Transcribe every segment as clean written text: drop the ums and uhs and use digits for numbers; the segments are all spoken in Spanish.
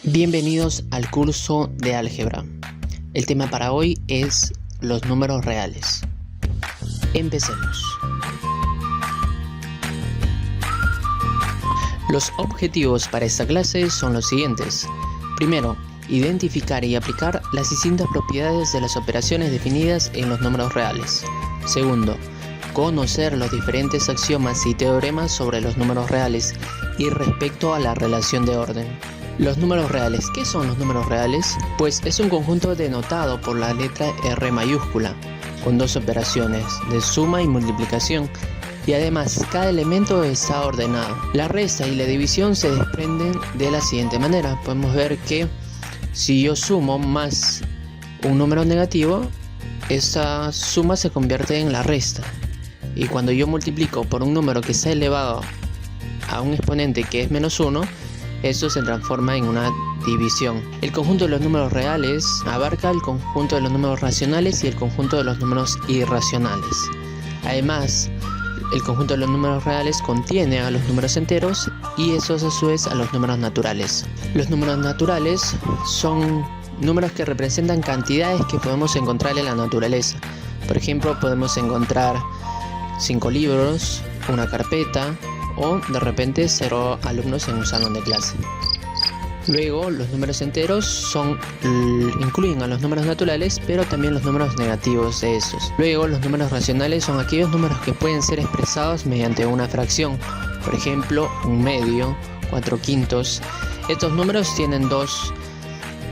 Bienvenidos al curso de álgebra. El tema para hoy es los números reales. Empecemos. Los objetivos para esta clase son los siguientes. Primero, identificar y aplicar las distintas propiedades de las operaciones definidas en los números reales. Segundo, conocer los diferentes axiomas y teoremas sobre los números reales y respecto a la relación de orden. Los números reales. ¿Qué son los números reales? Pues es un conjunto denotado por la letra R mayúscula, con dos operaciones de suma y multiplicación, y además cada elemento está ordenado. La resta y la división se desprenden de la siguiente manera. Podemos ver que si yo sumo más un número negativo, esta suma se convierte en la resta. Y cuando yo multiplico por un número que está elevado a un exponente que es menos 1, eso se transforma en una división. El conjunto de los números reales abarca el conjunto de los números racionales y el conjunto de los números irracionales. Además, el conjunto de los números reales contiene a los números enteros y esos a su vez a los números naturales. Los números naturales son números que representan cantidades que podemos encontrar en la naturaleza. Por ejemplo, podemos encontrar 5 libros, una carpeta, o de repente 0 alumnos en un salón de clase. Luego, los números enteros incluyen a los números naturales, pero también los números negativos de esos. Luego, los números racionales son aquellos números que pueden ser expresados mediante una fracción. Por ejemplo, un medio, 4/5. Estos números tienen dos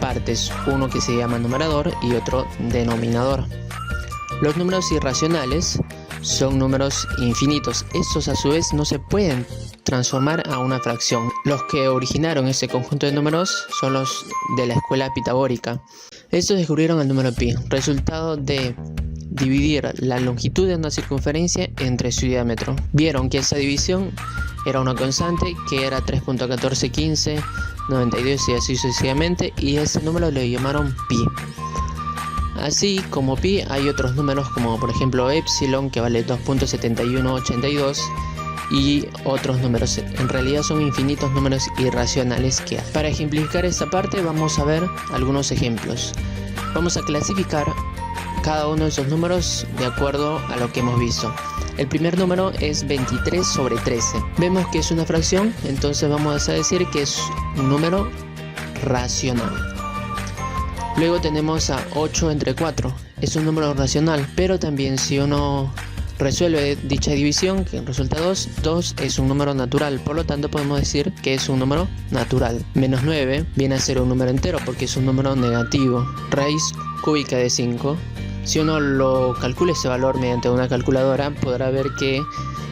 partes, uno que se llama numerador y otro denominador. Los números irracionales son números infinitos. Estos a su vez no se pueden transformar a una fracción. Los que originaron ese conjunto de números son los de la escuela pitagórica. Estos descubrieron el número pi, resultado de dividir la longitud de una circunferencia entre su diámetro. Vieron que esa división era una constante que era 3.1415, 92 y así sucesivamente, y ese número lo llamaron pi. Así como pi, hay otros números como por ejemplo epsilon, que vale 2.7182, y otros números. En realidad son infinitos números irracionales que hay. Para ejemplificar esta parte vamos a ver algunos ejemplos. Vamos a clasificar cada uno de esos números de acuerdo a lo que hemos visto. El primer número es 23 sobre 13. Vemos que es una fracción, entonces vamos a decir que es un número racional. Luego tenemos a 8 entre 4, es un número racional, pero también si uno resuelve dicha división, que resulta 2, 2 es un número natural, por lo tanto podemos decir que es un número natural. Menos 9 viene a ser un número entero porque es un número negativo. Raíz cúbica de 5, si uno lo calcula ese valor mediante una calculadora, podrá ver que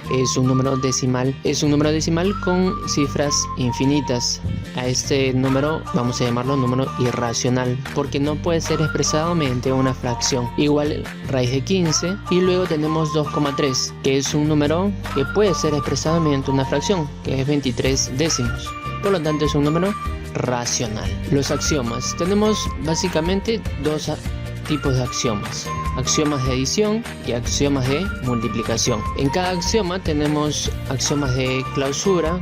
es un número decimal. Es un número decimal con cifras infinitas. A este número vamos a llamarlo número irracional porque no puede ser expresado mediante una fracción. Igual raíz de 15, y luego tenemos 2,3, que es un número que puede ser expresado mediante una fracción, que es 23 décimos. Por lo tanto es un número racional. Los axiomas. Tenemos básicamente dos tipos de axiomas: axiomas de adición y axiomas de multiplicación. En cada axioma tenemos axiomas de clausura,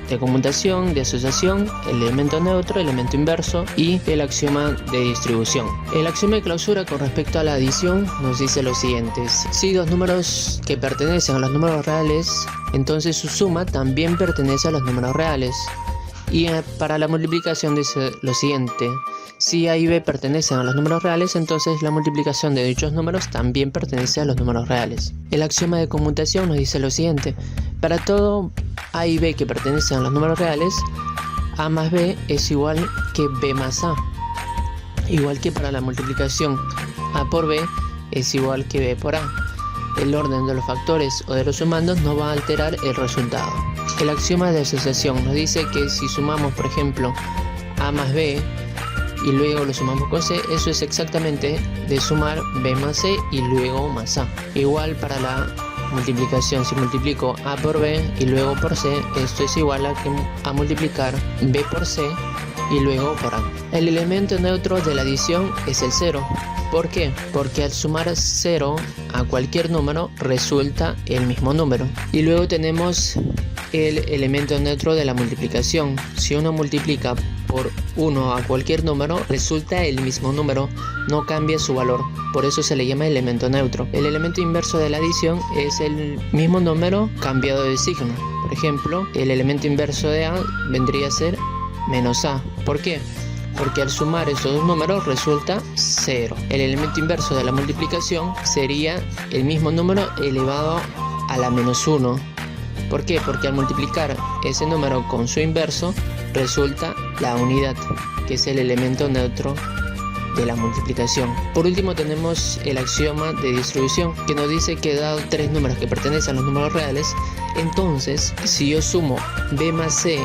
de conmutación, de asociación, el elemento neutro, el elemento inverso y el axioma de distribución. El axioma de clausura con respecto a la adición nos dice lo siguiente: si dos números que pertenecen a los números reales, entonces su suma también pertenece a los números reales. Y para la multiplicación dice lo siguiente: si A y B pertenecen a los números reales, entonces la multiplicación de dichos números también pertenece a los números reales. El axioma de conmutación nos dice lo siguiente: para todo A y B que pertenecen a los números reales, A más B es igual que B más A. Igual que para la multiplicación, A por B es igual que B por A. El orden de los factores o de los sumandos no va a alterar el resultado. El axioma de asociación nos dice que si sumamos, por ejemplo, A más B y luego lo sumamos con C, eso es exactamente de sumar B más C y luego más A. Igual para la multiplicación, si multiplico A por B y luego por C, esto es igual a multiplicar B por C y luego por A. El elemento neutro de la adición es el 0. ¿Por qué? Porque al sumar 0 a cualquier número resulta el mismo número. Y luego tenemos el elemento neutro de la multiplicación. Si uno multiplica por 1 a cualquier número, resulta el mismo número, no cambia su valor. Por eso se le llama elemento neutro. El elemento inverso de la adición es el mismo número cambiado de signo. Por ejemplo, el elemento inverso de A vendría a ser menos A. ¿Por qué? Porque al sumar estos dos números resulta 0. El elemento inverso de la multiplicación sería el mismo número elevado a la menos 1. ¿Por qué? Porque al multiplicar ese número con su inverso resulta la unidad, que es el elemento neutro de la multiplicación. Por último tenemos el axioma de distribución, que nos dice que dado tres números que pertenecen a los números reales, entonces si yo sumo b más c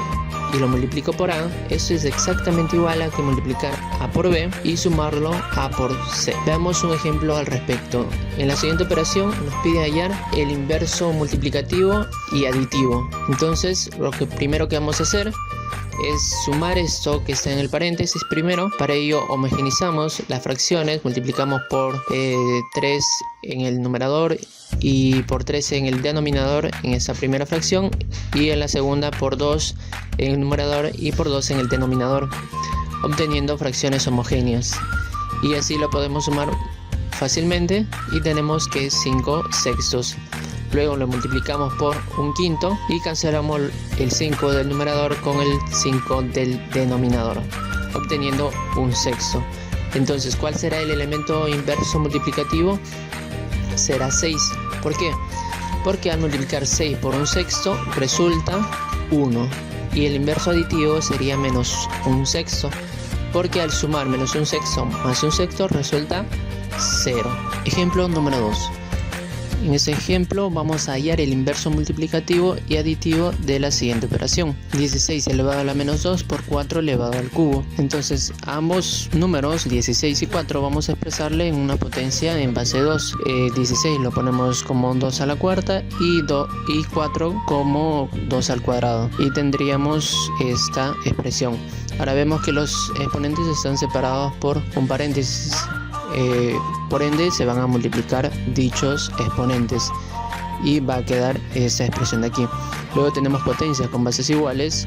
y lo multiplico por a, eso es exactamente igual a que multiplicar a por b y sumarlo a por c. Veamos un ejemplo al respecto. En la siguiente operación nos pide hallar el inverso multiplicativo y aditivo. Entonces lo primero que vamos a hacer es sumar esto que está en el paréntesis primero. Para ello homogeneizamos las fracciones, multiplicamos por 3 en el numerador y por 13 en el denominador en esa primera fracción, y en la segunda por 2 en el numerador y por 2 en el denominador, obteniendo fracciones homogéneas. Y así lo podemos sumar fácilmente y tenemos que es 5 sextos. Luego lo multiplicamos por un quinto y cancelamos el 5 del numerador con el 5 del denominador, obteniendo un sexto. Entonces, ¿cuál será el elemento inverso multiplicativo? Será 6. ¿Por qué? Porque al multiplicar 6 por un sexto resulta 1. Y el inverso aditivo sería menos un sexto, porque al sumar menos un sexto más un sexto resulta 0. Ejemplo número 2. En este ejemplo vamos a hallar el inverso multiplicativo y aditivo de la siguiente operación: 16 elevado a la menos 2 por 4 elevado al cubo. Entonces a ambos números, 16 y 4, vamos a expresarle en una potencia en base 2. 16 lo ponemos como 2 a la cuarta y 4 como 2 al cuadrado, y tendríamos esta expresión. Ahora vemos que los exponentes están separados por un paréntesis. Por ende se van a multiplicar dichos exponentes y va a quedar esta expresión de aquí. Luego tenemos potencias con bases iguales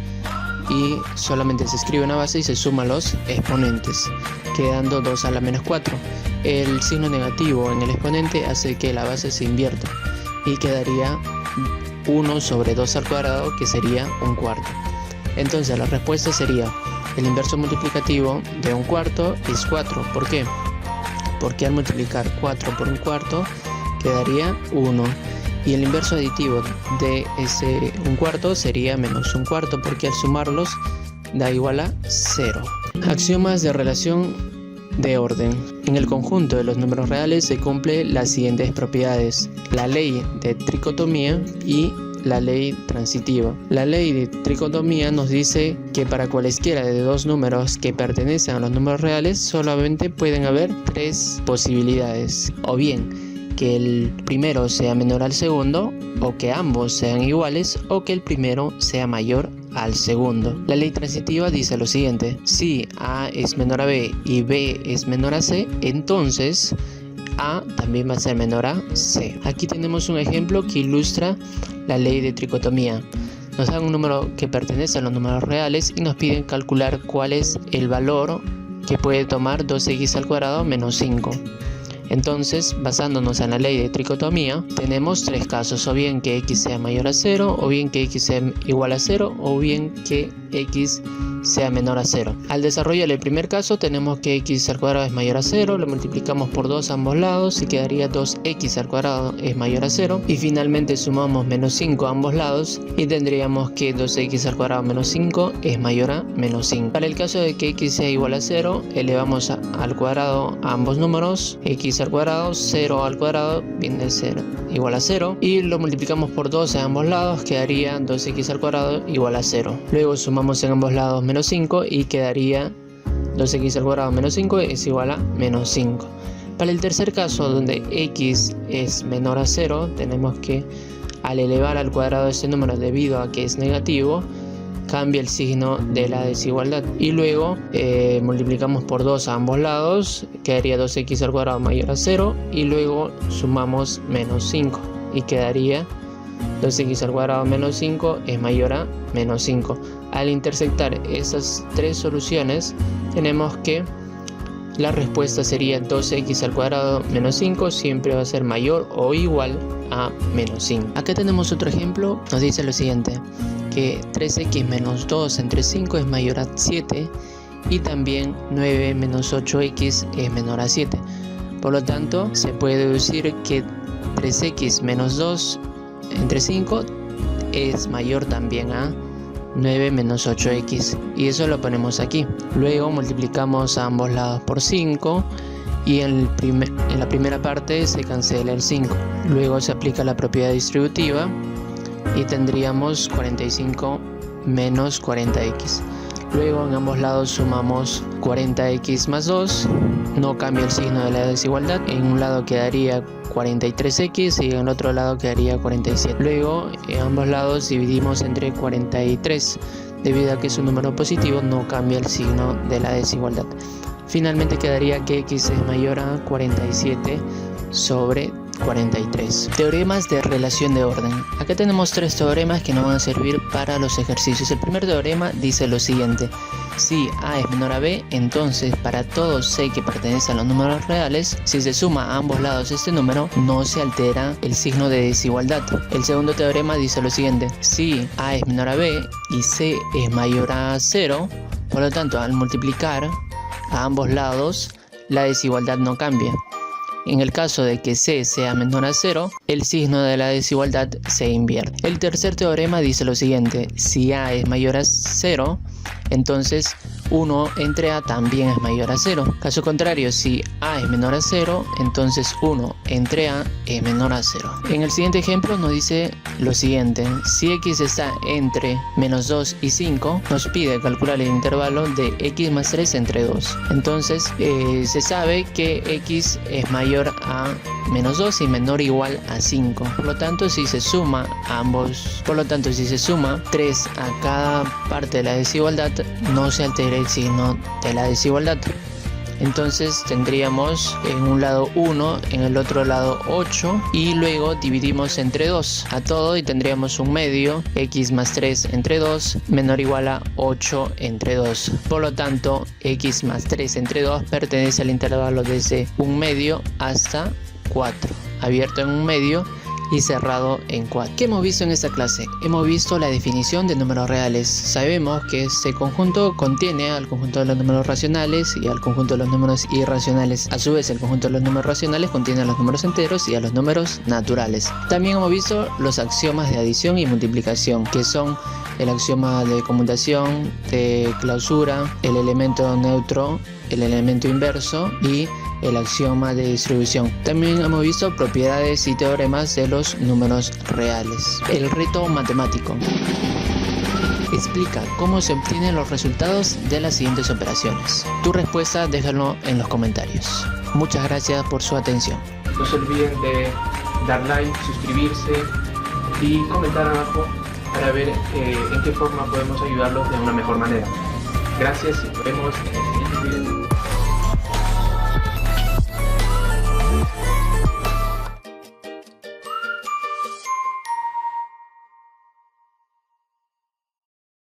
y solamente se escribe una base y se suman los exponentes, quedando 2 a la menos 4. El signo negativo en el exponente hace que la base se invierta y quedaría 1 sobre 2 al cuadrado, que sería un cuarto. Entonces la respuesta sería: el inverso multiplicativo de un cuarto es 4. ¿Por qué? Porque al multiplicar 4 por un cuarto quedaría 1, y el inverso aditivo de ese un cuarto sería menos un cuarto, porque al sumarlos da igual a 0. Axiomas de relación de orden. En el conjunto de los números reales se cumplen las siguientes propiedades: la ley de tricotomía y la ley transitiva. La ley de tricotomía nos dice que para cualesquiera de dos números que pertenecen a los números reales solamente pueden haber tres posibilidades: o bien que el primero sea menor al segundo, o que ambos sean iguales, o que el primero sea mayor al segundo. La ley transitiva dice lo siguiente: si A es menor a B y B es menor a C, entonces A también va a ser menor a C. Aquí tenemos un ejemplo que ilustra la ley de tricotomía. Nos dan un número que pertenece a los números reales y nos piden calcular cuál es el valor que puede tomar 2x al cuadrado menos 5. Entonces, basándonos en la ley de tricotomía, tenemos tres casos: o bien que x sea mayor a 0, o bien que x sea igual a 0, o bien que x sea menor a 0. Al desarrollar el primer caso, tenemos que x al cuadrado es mayor a 0, lo multiplicamos por 2 a ambos lados y quedaría 2x al cuadrado es mayor a 0, y finalmente sumamos menos 5 a ambos lados y tendríamos que 2x al cuadrado menos 5 es mayor a menos 5. Para el caso de que x sea igual a 0, elevamos al cuadrado a ambos números, x al cuadrado, 0 al cuadrado viene a ser igual a 0, y lo multiplicamos por 2 a ambos lados, quedaría 2x al cuadrado igual a 0. Luego sumamos en ambos lados menos 5 y quedaría 2x al cuadrado menos 5 es igual a menos 5. Para el tercer caso, donde x es menor a 0, tenemos que, al elevar al cuadrado este número debido a que es negativo, cambia el signo de la desigualdad, y luego multiplicamos por 2 a ambos lados, quedaría 2x al cuadrado mayor a 0, y luego sumamos menos 5 y quedaría 2x al cuadrado menos 5 es mayor a menos 5. Al intersectar esas tres soluciones, tenemos que la respuesta sería 2x al cuadrado menos 5 siempre va a ser mayor o igual a menos 5. Acá tenemos otro ejemplo, nos dice lo siguiente, que 3x menos 2 entre 5 es mayor a 7 y también 9 menos 8x es menor a 7. Por lo tanto, se puede deducir que 3x menos 2 entre 5 es mayor también a 9 menos 8x, y eso lo ponemos aquí. Luego multiplicamos a ambos lados por 5 y en la primera parte se cancela el 5. Luego se aplica la propiedad distributiva y tendríamos 45 menos 40x. Luego en ambos lados sumamos 40x más 2, no cambia el signo de la desigualdad, en un lado quedaría 43x y en el otro lado quedaría 47. Luego en ambos lados dividimos entre 43, debido a que es un número positivo no cambia el signo de la desigualdad. Finalmente quedaría que x es mayor a 47 sobre 43. Teoremas de relación de orden. Acá tenemos tres teoremas que nos van a servir para los ejercicios. El primer teorema dice lo siguiente: si A es menor a B, entonces para todo C que pertenece a los números reales, si se suma a ambos lados este número, no se altera el signo de desigualdad. El segundo teorema dice lo siguiente: si A es menor a B y C es mayor a 0, por lo tanto al multiplicar a ambos lados la desigualdad no cambia. En el caso de que C sea menor a 0, el signo de la desigualdad se invierte. El tercer teorema dice lo siguiente: si A es mayor a 0, entonces 1 entre A también es mayor a 0. Caso contrario, si A es menor a 0, entonces 1 entre A es menor a 0. En el siguiente ejemplo nos dice lo siguiente: si x está entre menos 2 y 5, nos pide calcular el intervalo de x más 3 entre 2. Entonces se sabe que x es mayor a menos 2 y menor o igual a 5. Por lo tanto, si se suma 3 a cada parte de la desigualdad, no se altera el signo de la desigualdad. Entonces tendríamos en un lado 1, en el otro lado 8 y luego dividimos entre 2 a todo y tendríamos un medio, x más 3 entre 2 menor o igual a 8 entre 2. Por lo tanto, x más 3 entre 2 pertenece al intervalo desde un medio hasta 4, abierto en un medio y cerrado en 4. ¿Qué hemos visto en esta clase? Hemos visto la definición de números reales. Sabemos que este conjunto contiene al conjunto de los números racionales y al conjunto de los números irracionales. A su vez, el conjunto de los números racionales contiene a los números enteros y a los números naturales. También hemos visto los axiomas de adición y multiplicación, que son el axioma de conmutación, de clausura, el elemento neutro, el elemento inverso y el axioma de distribución. También hemos visto propiedades y teoremas de los números reales. El reto matemático explica cómo se obtienen los resultados de las siguientes operaciones. Tu respuesta déjalo en los comentarios. Muchas gracias por su atención. No se olviden de dar like, suscribirse y comentar abajo para ver en qué forma podemos ayudarlos de una mejor manera. Gracias y nos vemos en el siguiente video.